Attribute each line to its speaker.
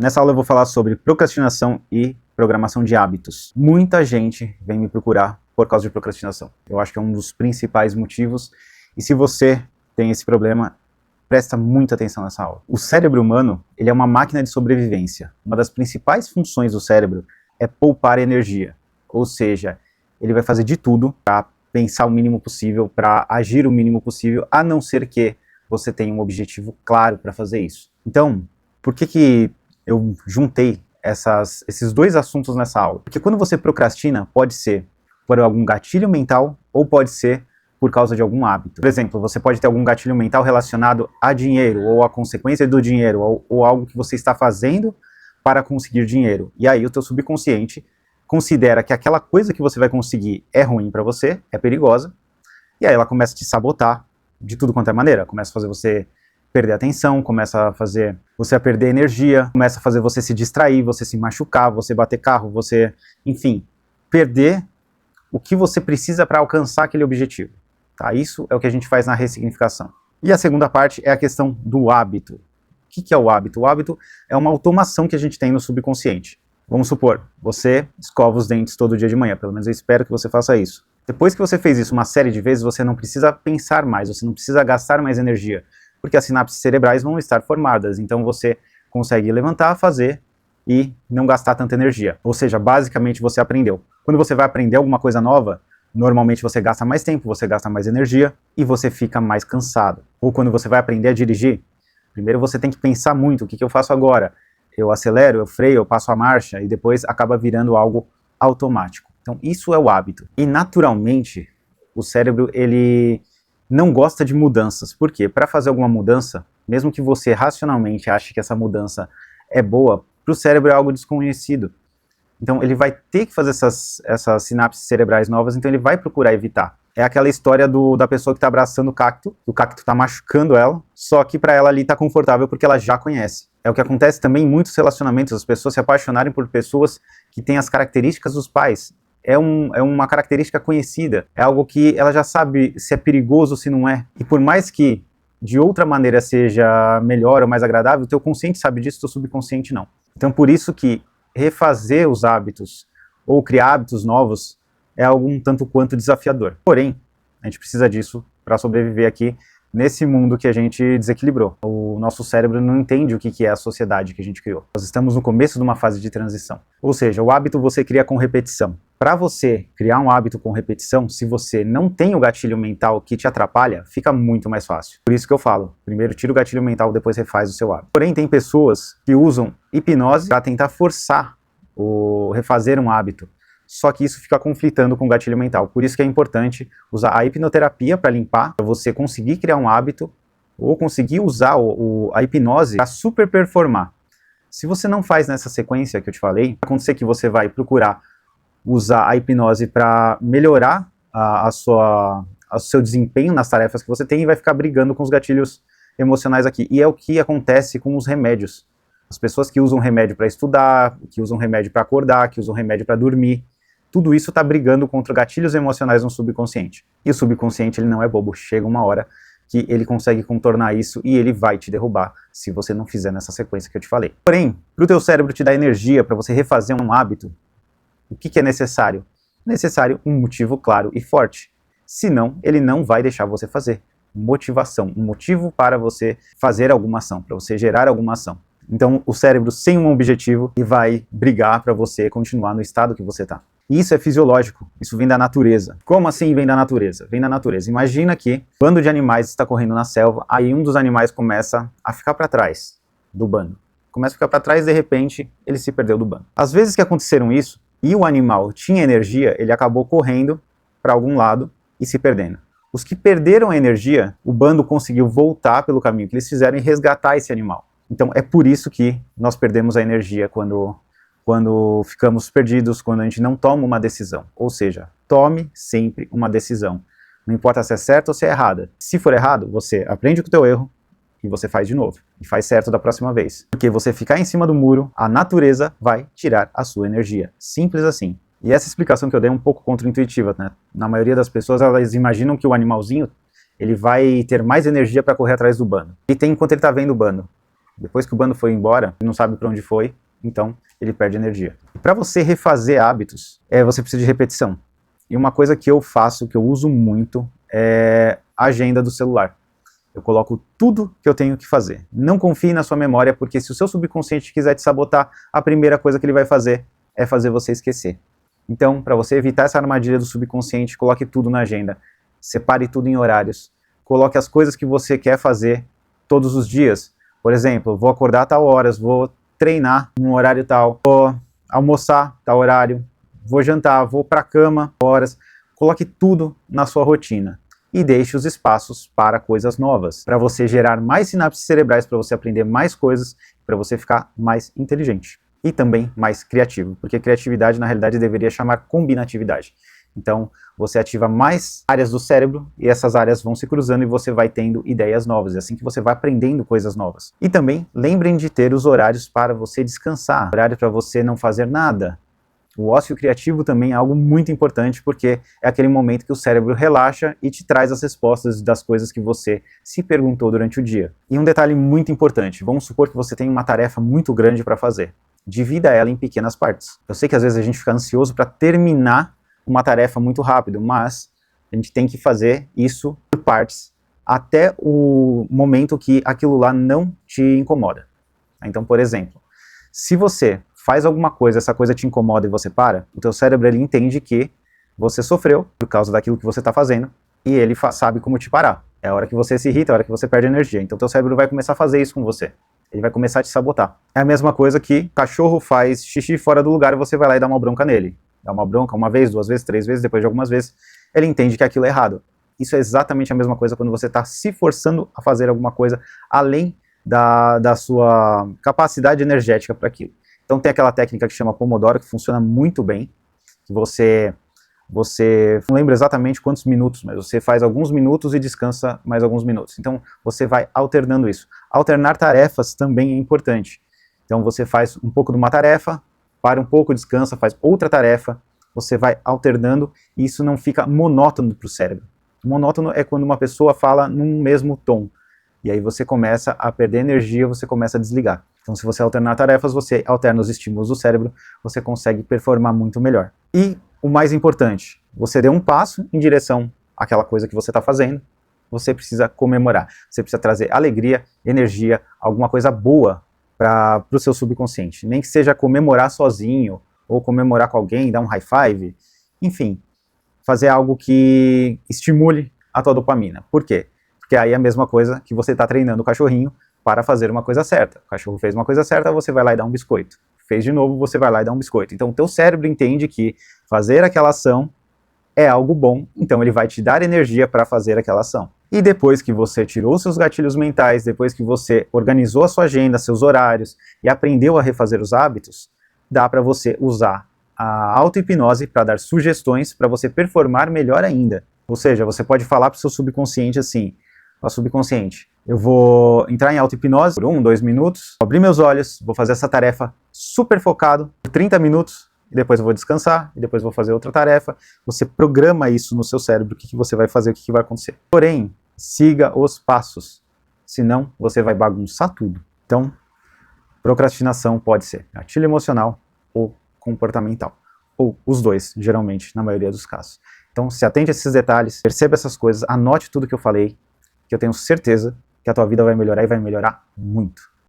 Speaker 1: Nessa aula eu vou falar sobre procrastinação e programação de hábitos. Muita gente vem me procurar por causa de procrastinação. Eu acho que é um dos principais motivos, e se você tem esse problema, presta muita atenção nessa aula. O cérebro humano, ele é uma máquina de sobrevivência. Uma das principais funções do cérebro é poupar energia, ou seja, ele vai fazer de tudo para pensar o mínimo possível, para agir o mínimo possível, a não ser que você tenha um objetivo claro para fazer isso. Então, por que eu juntei esses dois assuntos nessa aula? Porque quando você procrastina, pode ser por algum gatilho mental ou pode ser por causa de algum hábito. Por exemplo, você pode ter algum gatilho mental relacionado a dinheiro, ou a consequência do dinheiro, ou algo que você está fazendo para conseguir dinheiro. E aí o teu subconsciente considera que aquela coisa que você vai conseguir é ruim para você, é perigosa, e aí ela começa a te sabotar de tudo quanto é maneira. Começa a fazer você perder a atenção, começa a fazer você a perder energia, começa a fazer você se distrair, você se machucar, você bater carro, você, enfim, perder o que você precisa para alcançar aquele objetivo. Tá? Isso é o que a gente faz na ressignificação. E a segunda parte é a questão do hábito. O que é o hábito? O hábito é uma automação que a gente tem no subconsciente. Vamos supor, você escova os dentes todo dia de manhã, pelo menos eu espero que você faça isso. Depois que você fez isso uma série de vezes, você não precisa pensar mais, você não precisa gastar mais energia, porque as sinapses cerebrais vão estar formadas, então você consegue levantar, fazer e não gastar tanta energia. Ou seja, basicamente você aprendeu. Quando você vai aprender alguma coisa nova, normalmente você gasta mais tempo, você gasta mais energia e você fica mais cansado. Ou quando você vai aprender a dirigir, primeiro você tem que pensar muito, o que eu faço agora? Eu acelero, eu freio, eu passo a marcha e depois acaba virando algo automático. Então isso é o hábito. E naturalmente o cérebro ele não gosta de mudanças. Por quê? Para fazer alguma mudança, mesmo que você racionalmente ache que essa mudança é boa, para o cérebro é algo desconhecido. Então ele vai ter que fazer essas sinapses cerebrais novas, então ele vai procurar evitar. É aquela história da pessoa que está abraçando o cacto está machucando ela, só que para ela ali está confortável porque ela já conhece. É o que acontece também em muitos relacionamentos, as pessoas se apaixonarem por pessoas que têm as características dos pais. É uma característica conhecida, é algo que ela já sabe se é perigoso ou se não é. E por mais que de outra maneira seja melhor ou mais agradável, o teu consciente sabe disso, o teu subconsciente não. Então por isso que refazer os hábitos ou criar hábitos novos é algo um tanto quanto desafiador. Porém, a gente precisa disso para sobreviver aqui nesse mundo que a gente desequilibrou. O nosso cérebro não entende o que é a sociedade que a gente criou. Nós estamos no começo de uma fase de transição. Ou seja, o hábito você cria com repetição. Para você criar um hábito com repetição, se você não tem o gatilho mental que te atrapalha, fica muito mais fácil. Por isso que eu falo, primeiro tira o gatilho mental, depois refaz o seu hábito. Porém, tem pessoas que usam hipnose para tentar forçar ou refazer um hábito. Só que isso fica conflitando com o gatilho mental. Por isso que é importante usar a hipnoterapia para limpar, para você conseguir criar um hábito, ou conseguir usar a hipnose para super performar. Se você não faz nessa sequência que eu te falei, vai acontecer que você vai procurar usar a hipnose para melhorar o seu desempenho nas tarefas que você tem e vai ficar brigando com os gatilhos emocionais aqui. E é o que acontece com os remédios. As pessoas que usam remédio para estudar, que usam remédio para acordar, que usam remédio para dormir, tudo isso está brigando contra gatilhos emocionais no subconsciente. E o subconsciente ele não é bobo, chega uma hora que ele consegue contornar isso e ele vai te derrubar se você não fizer nessa sequência que eu te falei. Porém, para o teu cérebro te dar energia para você refazer um hábito, o que é necessário? É necessário um motivo claro e forte. Senão, ele não vai deixar você fazer. Motivação, um motivo para você fazer alguma ação, para você gerar alguma ação. Então, o cérebro sem um objetivo ele vai brigar para você continuar no estado que você está. E isso é fisiológico, isso vem da natureza. Como assim vem da natureza? Vem da natureza. Imagina que um bando de animais está correndo na selva, aí um dos animais começa a ficar para trás do bando. Começa a ficar para trás e de repente ele se perdeu do bando. Às vezes que aconteceram isso, e o animal tinha energia, ele acabou correndo para algum lado e se perdendo. Os que perderam a energia, o bando conseguiu voltar pelo caminho que eles fizeram e resgatar esse animal. Então é por isso que nós perdemos a energia quando ficamos perdidos, quando a gente não toma uma decisão. Ou seja, tome sempre uma decisão. Não importa se é certa ou se é errada. Se for errado, você aprende com o teu erro e você faz de novo. E faz certo da próxima vez. Porque você ficar em cima do muro, a natureza vai tirar a sua energia. Simples assim. E essa explicação que eu dei é um pouco contra-intuitiva, né? Na maioria das pessoas, elas imaginam que o animalzinho ele vai ter mais energia para correr atrás do bando. E tem enquanto ele está vendo o bando. Depois que o bando foi embora, ele não sabe para onde foi, então ele perde energia. Para você refazer hábitos, você precisa de repetição. E uma coisa que eu faço, que eu uso muito, é a agenda do celular. Eu coloco tudo que eu tenho que fazer. Não confie na sua memória, porque se o seu subconsciente quiser te sabotar, a primeira coisa que ele vai fazer é fazer você esquecer. Então, para você evitar essa armadilha do subconsciente, coloque tudo na agenda. Separe tudo em horários. Coloque as coisas que você quer fazer todos os dias. Por exemplo, vou acordar a tal horas, vou treinar num horário tal, vou almoçar tal horário, vou jantar, vou para a cama horas. Coloque tudo na sua rotina e deixe os espaços para coisas novas, para você gerar mais sinapses cerebrais, para você aprender mais coisas, para você ficar mais inteligente e também mais criativo, porque criatividade na realidade deveria chamar combinatividade. Então, você ativa mais áreas do cérebro e essas áreas vão se cruzando e você vai tendo ideias novas. É assim que você vai aprendendo coisas novas. E também, lembrem de ter os horários para você descansar, horário para você não fazer nada. O ócio criativo também é algo muito importante, porque é aquele momento que o cérebro relaxa e te traz as respostas das coisas que você se perguntou durante o dia. E um detalhe muito importante, vamos supor que você tem uma tarefa muito grande para fazer. Divida ela em pequenas partes. Eu sei que às vezes a gente fica ansioso para terminar uma tarefa muito rápido, mas a gente tem que fazer isso por partes até o momento que aquilo lá não te incomoda. Então, por exemplo, se você faz alguma coisa, essa coisa te incomoda e você para, o teu cérebro ele entende que você sofreu por causa daquilo que você está fazendo e ele sabe como te parar. É a hora que você se irrita, é a hora que você perde energia. Então, teu cérebro vai começar a fazer isso com você. Ele vai começar a te sabotar. É a mesma coisa que cachorro faz xixi fora do lugar e você vai lá e dá uma bronca nele. Dá uma bronca uma vez, duas vezes, três vezes, depois de algumas vezes, ele entende que aquilo é errado. Isso é exatamente a mesma coisa quando você está se forçando a fazer alguma coisa além da sua capacidade energética para aquilo. Então tem aquela técnica que chama Pomodoro, que funciona muito bem, que você não lembra exatamente quantos minutos, mas você faz alguns minutos e descansa mais alguns minutos. Então você vai alternando isso. Alternar tarefas também é importante. Então você faz um pouco de uma tarefa, para um pouco, descansa, faz outra tarefa, você vai alternando e isso não fica monótono para o cérebro. Monótono é quando uma pessoa fala num mesmo tom, e aí você começa a perder energia, você começa a desligar. Então se você alternar tarefas, você alterna os estímulos do cérebro, você consegue performar muito melhor. E o mais importante, você deu um passo em direção àquela coisa que você está fazendo, você precisa comemorar, você precisa trazer alegria, energia, alguma coisa boa para o seu subconsciente. Nem que seja comemorar sozinho, ou comemorar com alguém, dar um high five, enfim, fazer algo que estimule a tua dopamina. Por quê? Porque aí é a mesma coisa que você está treinando o cachorrinho para fazer uma coisa certa. O cachorro fez uma coisa certa, você vai lá e dá um biscoito. Fez de novo, você vai lá e dá um biscoito. Então o teu cérebro entende que fazer aquela ação é algo bom, então ele vai te dar energia para fazer aquela ação. E depois que você tirou seus gatilhos mentais, depois que você organizou a sua agenda, seus horários e aprendeu a refazer os hábitos, dá para você usar a auto-hipnose para dar sugestões para você performar melhor ainda. Ou seja, você pode falar para o seu subconsciente assim, ó, subconsciente, eu vou entrar em auto-hipnose por 1, 2 minutos, vou abrir meus olhos, vou fazer essa tarefa super focado por 30 minutos, e depois eu vou descansar, e depois vou fazer outra tarefa. Você programa isso no seu cérebro, o que você vai fazer, o que vai acontecer. Porém, siga os passos, senão você vai bagunçar tudo. Então, procrastinação pode ser gatilho emocional ou comportamental, ou os dois, geralmente, na maioria dos casos. Então, se atente a esses detalhes, perceba essas coisas, anote tudo que eu falei, que eu tenho certeza que a tua vida vai melhorar e vai melhorar muito.